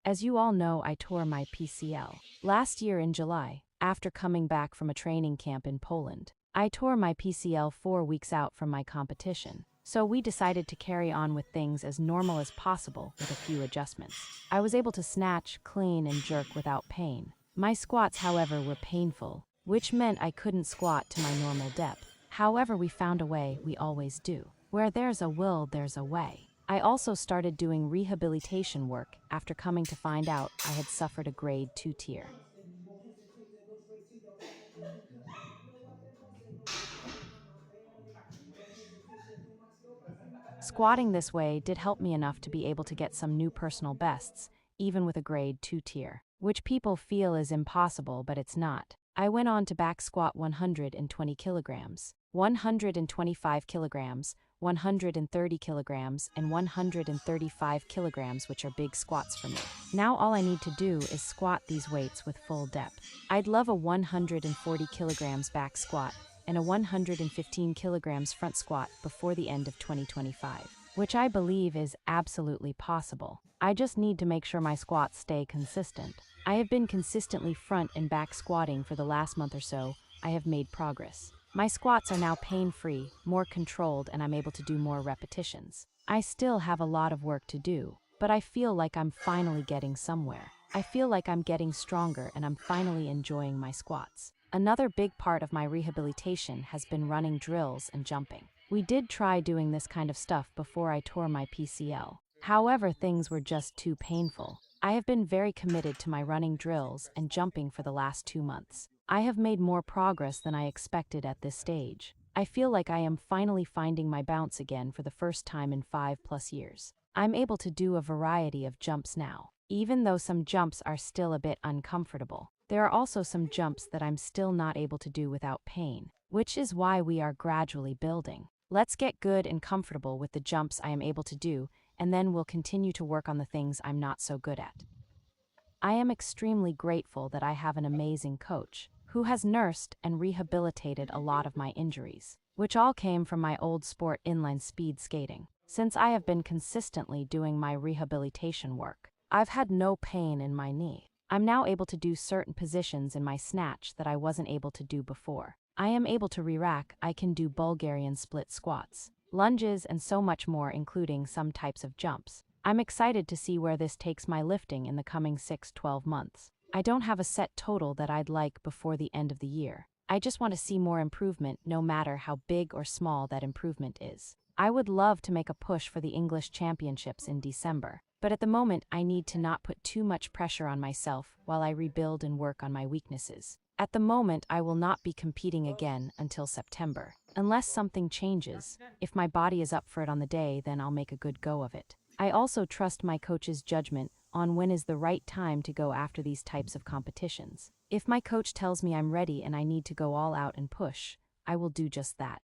As you all know, I tore my PCL last year in July, after coming back from a training camp in Poland. I tore my PCL 4 weeks out from my competition, so we decided to carry on with things as normal as possible with a few adjustments. I was able to snatch, clean, and jerk without pain. My squats, however, were painful, which meant I couldn't squat to my normal depth. However, we found a way, we always do. Where there's a will, there's a way. I also started doing rehabilitation work after coming to find out I had suffered a grade 2 tear. Squatting this way did help me enough to be able to get some new personal bests, even with a grade 2 tier, which people feel is impossible, but it's not. I went on to back squat 120 kilograms, 125 kilograms, 130 kilograms, and 135 kilograms, which are big squats for me. Now all I need to do is squat these weights with full depth. I'd love a 140 kilograms back squat and a 115 kilograms front squat before the end of 2025, which I believe is absolutely possible. I just need to make sure my squats stay consistent. I have been consistently front and back squatting for the last month or so. I have made progress. My squats are now pain-free, more controlled, and I'm able to do more repetitions. I still have a lot of work to do, but I feel like I'm finally getting somewhere. I feel like I'm getting stronger and I'm finally enjoying my squats. Another big part of my rehabilitation has been running drills and jumping. We did try doing this kind of stuff before I tore my PCL. However, things were just too painful. I have been very committed to my running drills and jumping for the last 2 months. I have made more progress than I expected at this stage. I feel like I am finally finding my bounce again for the first time in 5+ years. I'm able to do a variety of jumps now, even though some jumps are still a bit uncomfortable. There are also some jumps that I'm still not able to do without pain, which is why we are gradually building. Let's get good and comfortable with the jumps I am able to do, and then we'll continue to work on the things I'm not so good at. I am extremely grateful that I have an amazing coach who has nursed and rehabilitated a lot of my injuries, which all came from my old sport, inline speed skating. Since I have been consistently doing my rehabilitation work, I've had no pain in my knee. I'm now able to do certain positions in my snatch that I wasn't able to do before. I am able to re-rack. I can do Bulgarian split squats, lunges, and so much more, including some types of jumps. I'm excited to see where this takes my lifting in the coming 6-12 months. I don't have a set total that I'd like before the end of the year. I just want to see more improvement, no matter how big or small that improvement is. I would love to make a push for the English Championships in December, but at the moment I need to not put too much pressure on myself while I rebuild and work on my weaknesses. At the moment, I will not be competing again until September. Unless something changes, if my body is up for it on the day, then I'll make a good go of it. I also trust my coach's judgment on when is the right time to go after these types of competitions. If my coach tells me I'm ready and I need to go all out and push, I will do just that.